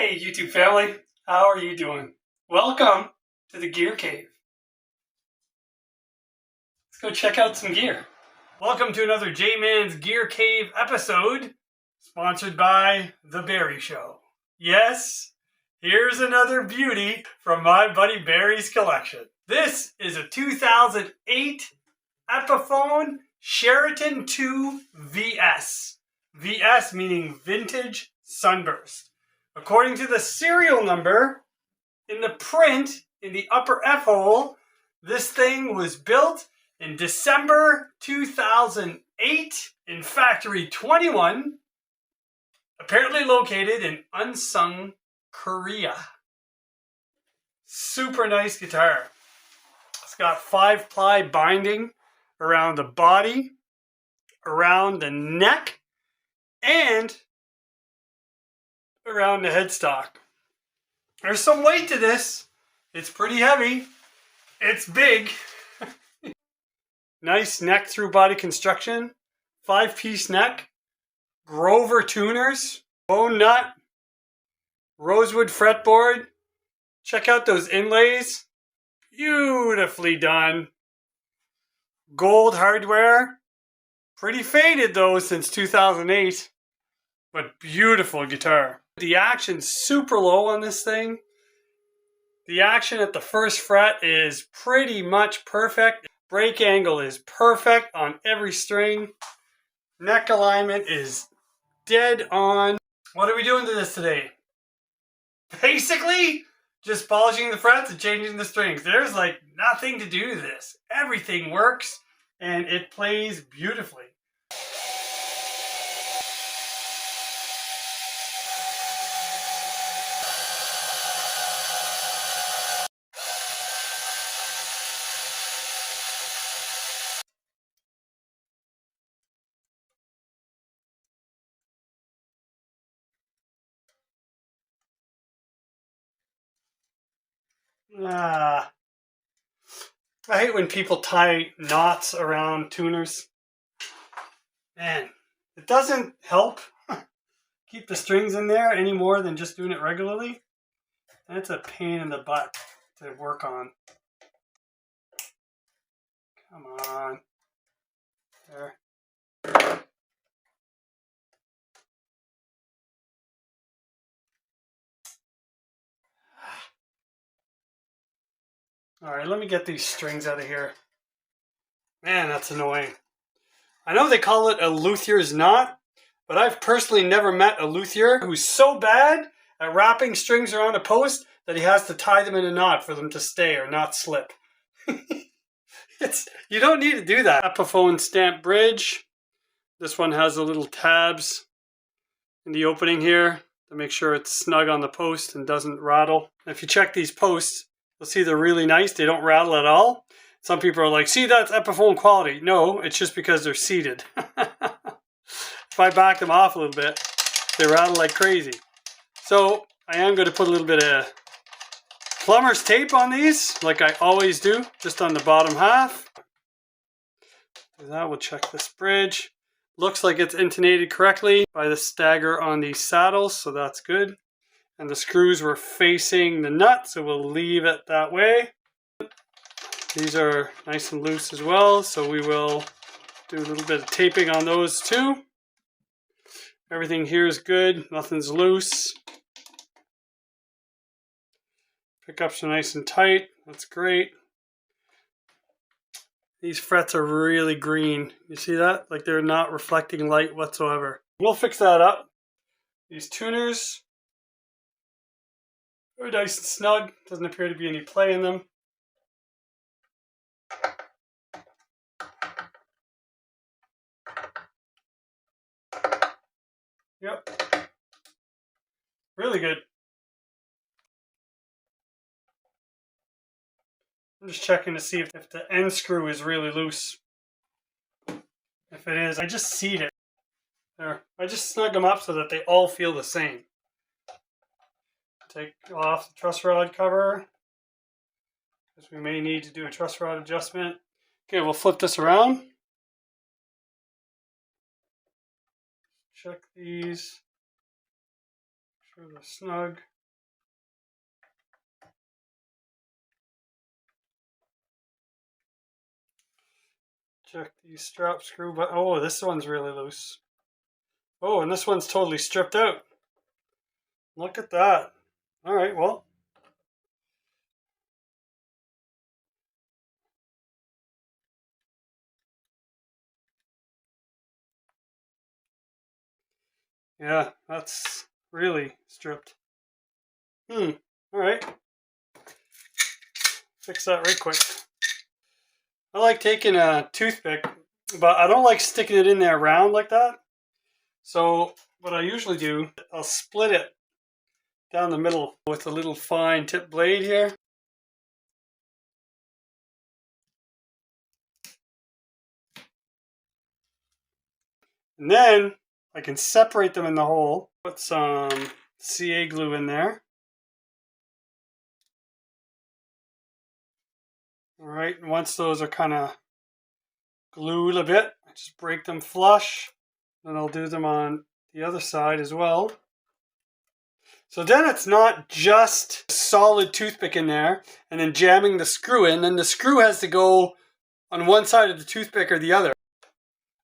Hey YouTube family, how are you doing? Welcome to the Gear Cave. Let's go check out some gear. Welcome to another J-Man's Gear Cave episode, sponsored by The Barry Show. Yes, here's another beauty from my buddy Barry's collection. This is a 2008 EPIPHONE Sheraton 2 VS. VS meaning Vintage Sunburst. According to the serial number in the print in the upper F hole, this thing was built in December 2008 in Factory 21, apparently located in Unsung, Korea. Super nice guitar. It's got 5-ply binding around the body, around the neck, and around the headstock. There's some weight to this. It's pretty heavy. It's big. Nice neck through body construction. 5-piece neck. Grover tuners. Bone nut. Rosewood fretboard. Check out those inlays. Beautifully done. Gold hardware. Pretty faded though since 2008. But beautiful guitar. The action's super low on this thing. The action at the first fret is pretty much perfect. Break angle is perfect on every string. Neck alignment is dead on. What are we doing to this today? Basically, just polishing the frets and changing the strings. There's like nothing to do to this. Everything works and it plays beautifully. I hate when people tie knots around tuners. Man, it doesn't help keep the strings in there any more than just doing it regularly. That's a pain in the butt to work on. Come on. There. Alright, let me get these strings out of here. Man, that's annoying. I know they call it a luthier's knot, but I've personally never met a luthier who's so bad at wrapping strings around a post that he has to tie them in a knot for them to stay or not slip. You don't need to do that. EPIPHONE stamp bridge. This one has the little tabs in the opening here to make sure it's snug on the post and doesn't rattle. If you check these posts, you'll see they're really nice. They don't rattle at all. Some people are like, see, that's EPIPHONE quality. No, it's just because they're seated. If I back them off a little bit, they rattle like crazy. So I am going to put a little bit of plumber's tape on these, like I always do, just on the bottom half. And that will check this bridge. Looks like it's intonated correctly by the stagger on the saddles, so that's good. And the screws were facing the nut, so we'll leave it that way. These are nice and loose as well, so we will do a little bit of taping on those too. Everything here is good, nothing's loose. Pickups are nice and tight, that's great. These frets are really green. You see that? Like they're not reflecting light whatsoever. We'll fix that up. These tuners are nice and snug. Doesn't appear to be any play in them. Yep. Really good. I'm just checking to see if the end screw is really loose. If it is, I just seat it. There. I just snug them up so that they all feel the same. Take off the truss rod cover, because we may need to do a truss rod adjustment. Okay, we'll flip this around. Check these. Make sure they're snug. Check the strap screw, but oh, this one's really loose. Oh, and this one's totally stripped out. Look at that. All right, well. Yeah, that's really stripped. All right. Fix that right quick. I like taking a toothpick, but I don't like sticking it in there round like that. So what I usually do, I'll split it down the middle with a little fine tip blade here. And then I can separate them in the hole. Put some CA glue in there. All right, and once those are kind of glued a bit, I just break them flush. Then I'll do them on the other side as well. So then it's not just a solid toothpick in there and then jamming the screw in. Then the screw has to go on one side of the toothpick or the other.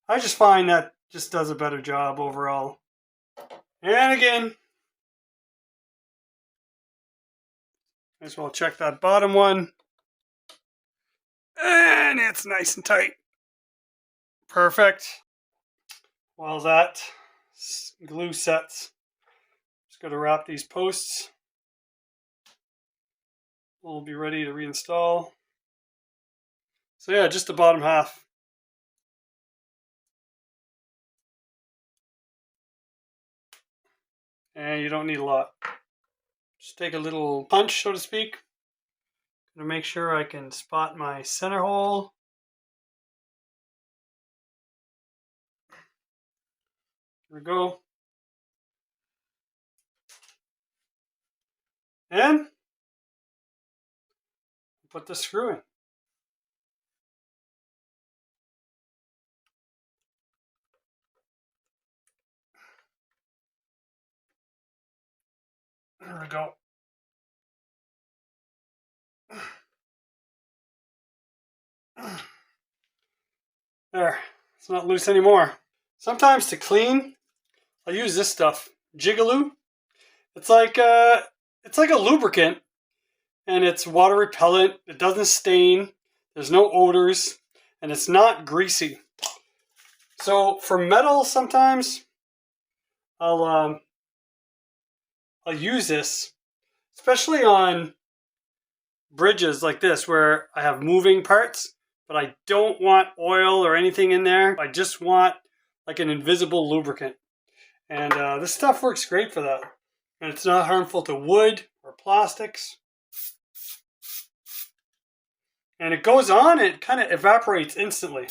I just find that just does a better job overall. And again, might as well check that bottom one. And it's nice and tight. Perfect. While that glue sets, just got to wrap these posts. We'll be ready to reinstall. So yeah, just the bottom half. And you don't need a lot. Just take a little punch, so to speak. Gonna make sure I can spot my center hole. Here we go. And put the screw in. There we go. There, it's not loose anymore. Sometimes to clean, I'll use this stuff, Jigaloo. It's like a lubricant, and it's water repellent. It doesn't stain. There's no odors, and it's not greasy. So for metal, sometimes I'll use this, especially on bridges like this where I have moving parts, but I don't want oil or anything in there. I just want like an invisible lubricant. And this stuff works great for that. And it's not harmful to wood or plastics. And it goes on, it kind of evaporates instantly.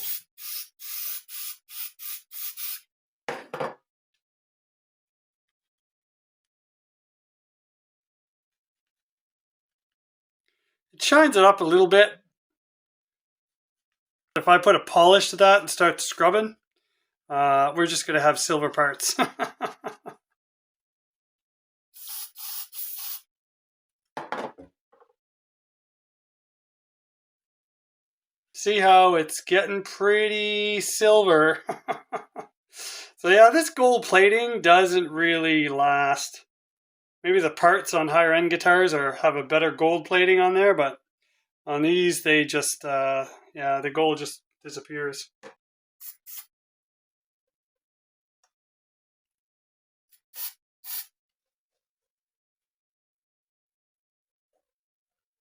It shines it up a little bit. If I put a polish to that and start scrubbing, we're just going to have silver parts. See how it's getting pretty silver. So yeah, this gold plating doesn't really last. Maybe the parts on higher end guitars have a better gold plating on there, but on these they just, yeah, the gold just disappears.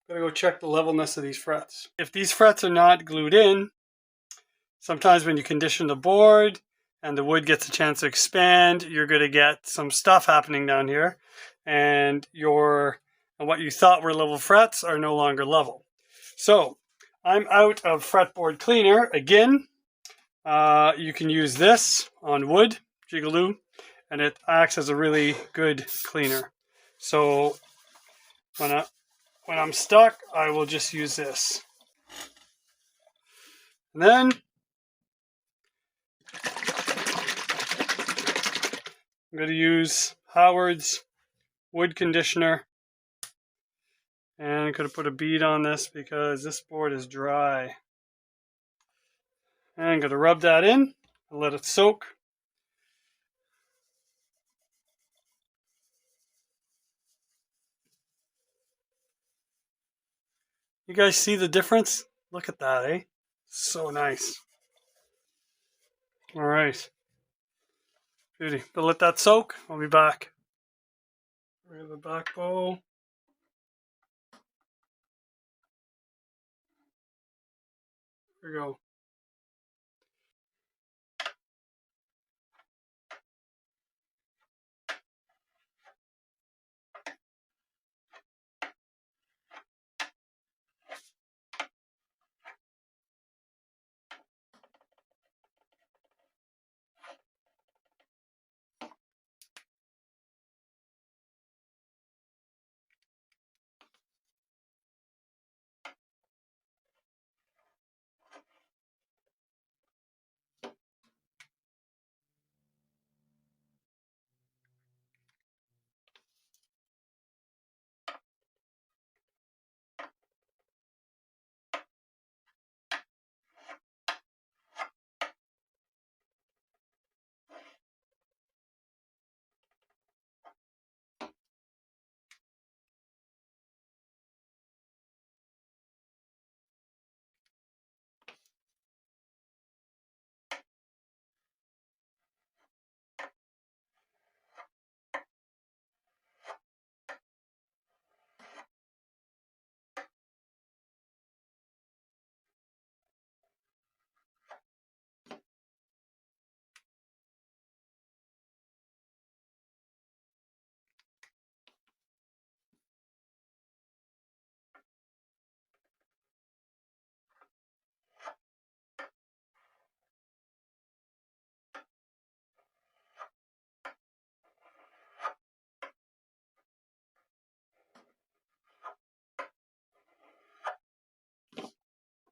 Gotta go check the levelness of these frets. If these frets are not glued in, sometimes when you condition the board and the wood gets a chance to expand, you're gonna get some stuff happening down here, and what you thought were level frets are no longer level. So I'm out of fretboard cleaner again. You can use this on wood, Jigaloo, and it acts as a really good cleaner. So when I'm stuck, I will just use this. And then I'm going to use Howard's wood conditioner. And I'm going to put a bead on this because this board is dry. And I'm going to rub that in and let it soak. You guys see the difference? Look at that, eh? So nice. All right. Beauty. But let that soak. I'll be back. Rid of the back bowl. Here we go.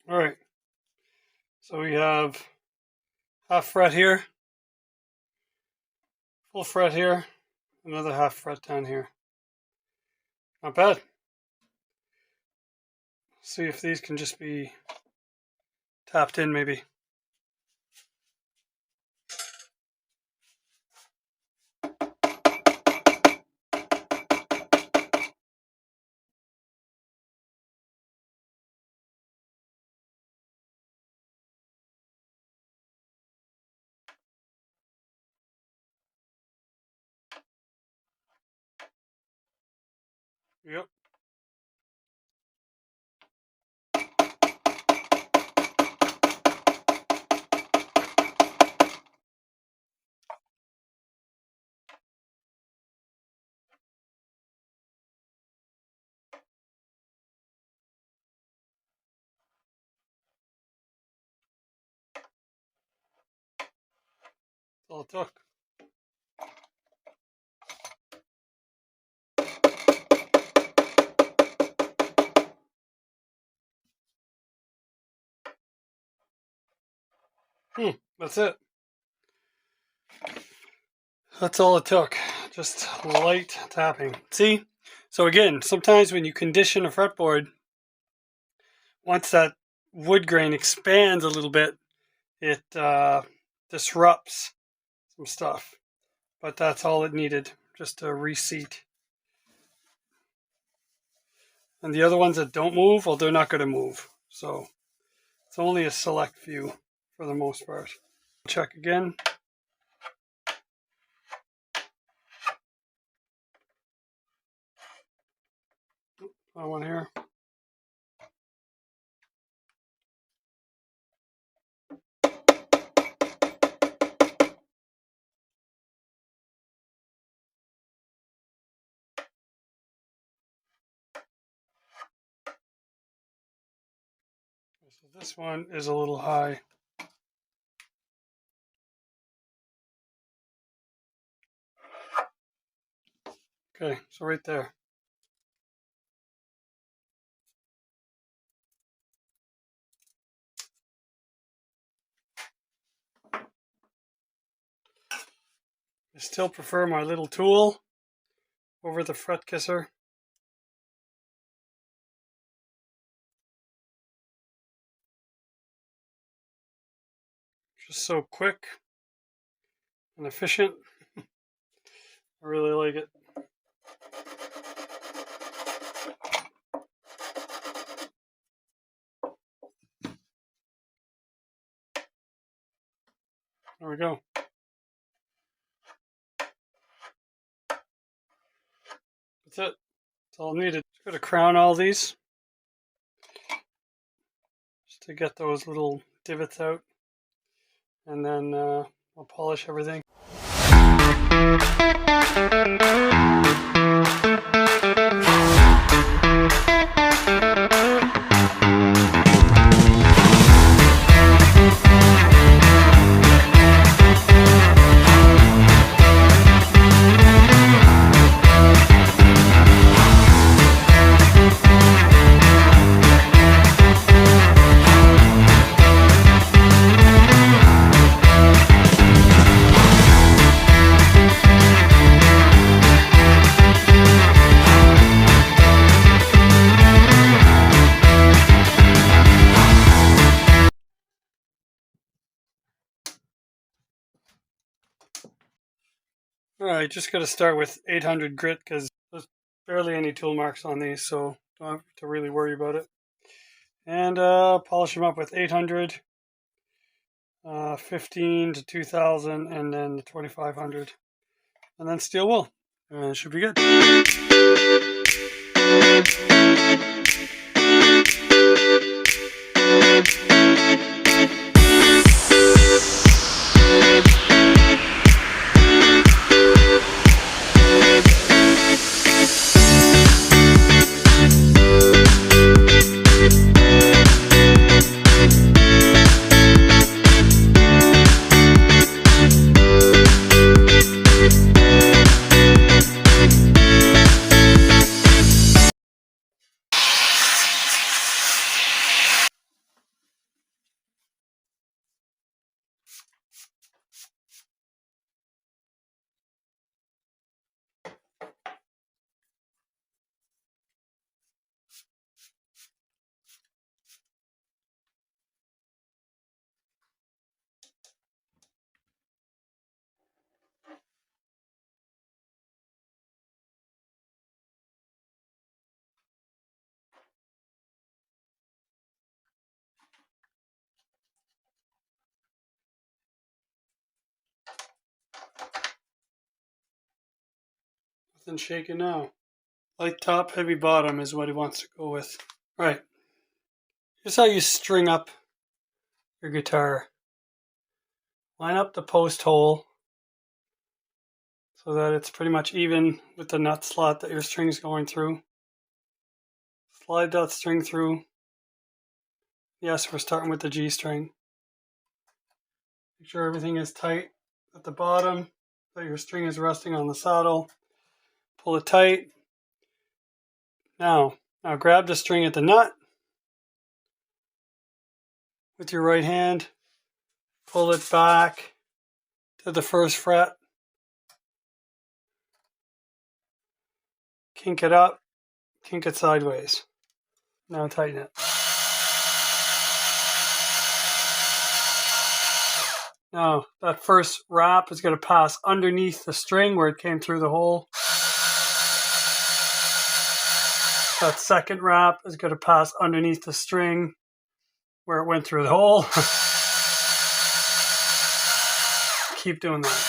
All right. So we have half fret here, full fret here, another half fret down here. Not bad. See if these can just be tapped in maybe. Yep. That's all it took. That's it. That's all it took. Just light tapping. See? So again, sometimes when you condition a fretboard, once that wood grain expands a little bit, it disrupts some stuff. But that's all it needed, just a reseat. And the other ones that don't move, well, they're not going to move. So it's only a select few for the most part. Check again. One here. So this one is a little high. Okay, so right there. I still prefer my little tool over the fret kisser. Just so quick and efficient. I really like it. There we go. That's it. That's all needed. Just got to crown all these just to get those little divots out, and then I'll polish everything. Alright, just got to start with 800 grit because there's barely any tool marks on these, so don't have to really worry about it. And polish them up with 800, 15 to 2000, and then the 2500. And then steel wool. And it should be good. Nothing shaking now. Light top, heavy bottom is what he wants to go with. Right. Here's how you string up your guitar. Line up the post hole so that it's pretty much even with the nut slot that your string's going through. Slide that string through. Yes, we're starting with the G string. Make sure everything is tight at the bottom, that your string is resting on the saddle. Pull it tight. Now grab the string at the nut with your right hand. Pull it back to the first fret. Kink it up. Kink it sideways. Now tighten it. Now that first wrap is going to pass underneath the string where it came through the hole. That second wrap is going to pass underneath the string where it went through the hole. Keep doing that.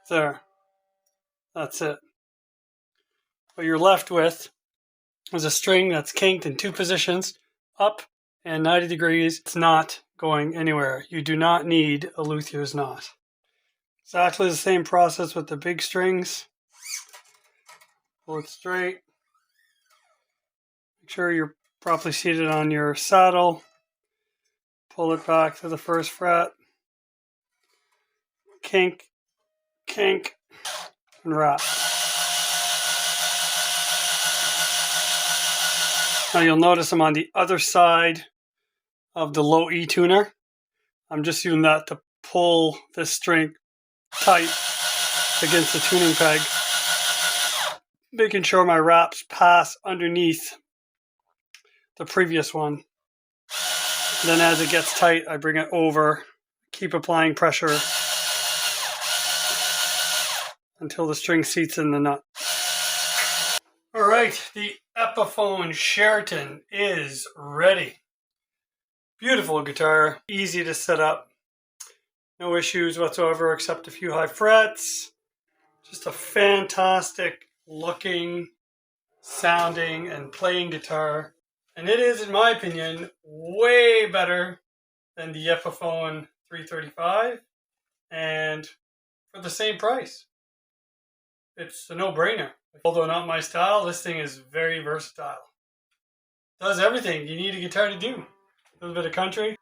There. That's it. What you're left with is a string that's kinked in two positions, up and 90 degrees. It's not going anywhere. You do not need a luthier's knot. Exactly the same process with the big strings. Pull it straight. Make sure you're properly seated on your saddle. Pull it back to the first fret. Kink, kink, and wrap. Now you'll notice I'm on the other side of the low E tuner. I'm just using that to pull this string tight against the tuning peg, making sure my wraps pass underneath the previous one. Then as it gets tight, I bring it over, keep applying pressure until the string seats in the nut. All right, the EPIPHONE Sheraton is ready. Beautiful guitar, easy to set up. No issues whatsoever except a few high frets. Just a fantastic looking, sounding, and playing guitar. And it is, in my opinion, way better than the EPIPHONE 335. And for the same price. It's a no-brainer. Although not my style, this thing is very versatile. Does everything you need a guitar to do. A little bit of country.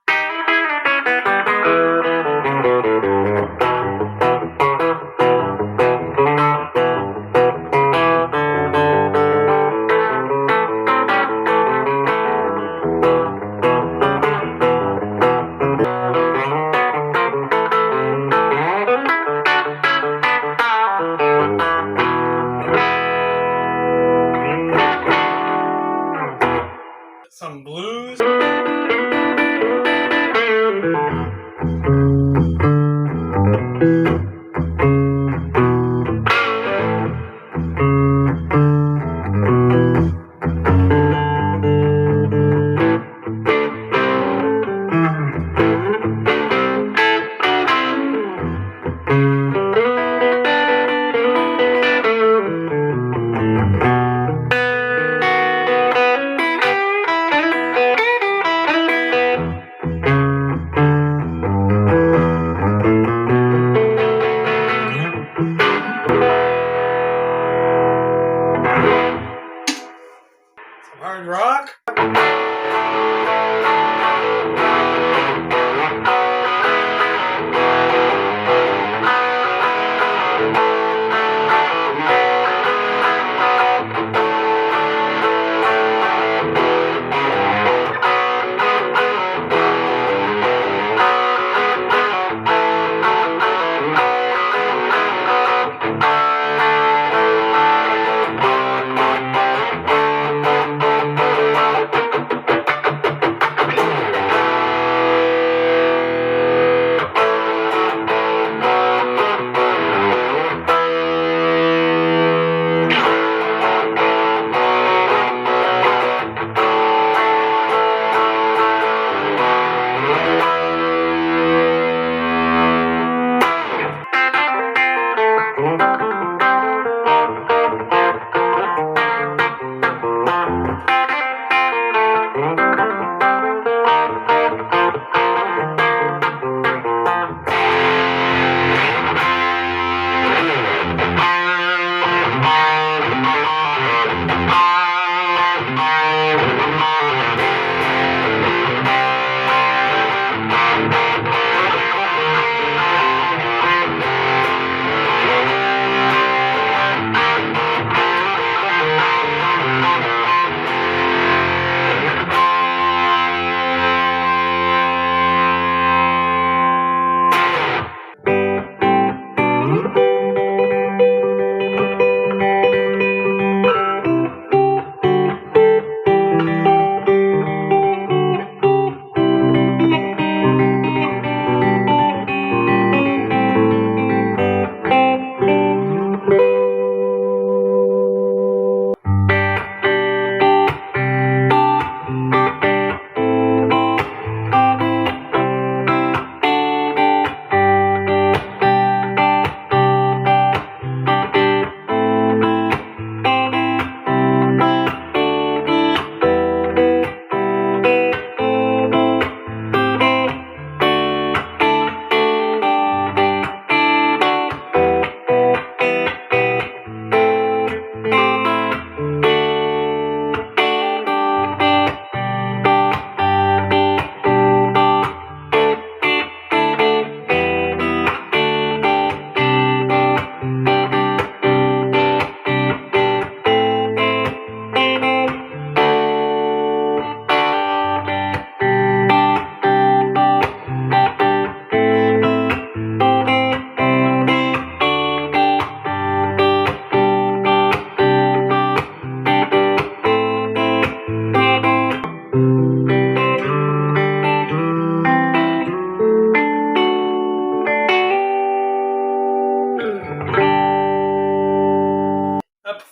Some blues. Hard rock.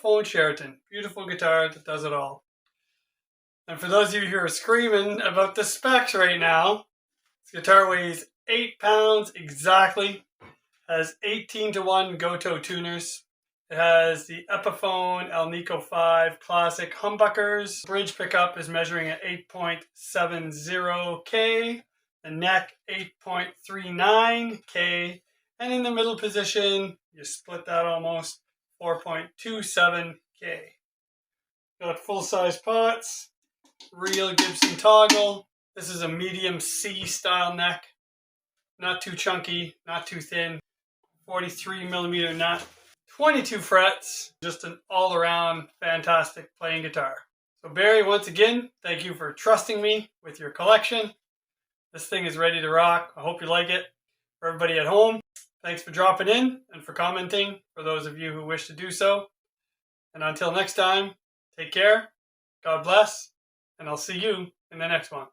Epiphone Sheraton. Beautiful guitar that does it all. And for those of you who are screaming about the specs right now, this guitar weighs 8 pounds exactly, has 18-to-1 Goto tuners. It has the Epiphone Alnico 5 Classic humbuckers. Bridge pickup is measuring at 8.70K. The neck 8.39K. And in the middle position, you split that almost, 4.27K. Got full-size pots, real Gibson toggle. This is a medium C style neck. Not too chunky, not too thin. 43mm nut. 22 frets, just an all-around fantastic playing guitar. So Barry, once again, thank you for trusting me with your collection. This thing is ready to rock. I hope you like it. For everybody at home, thanks for dropping in and for commenting, for those of you who wish to do so. And until next time, take care, God bless, and I'll see you in the next one.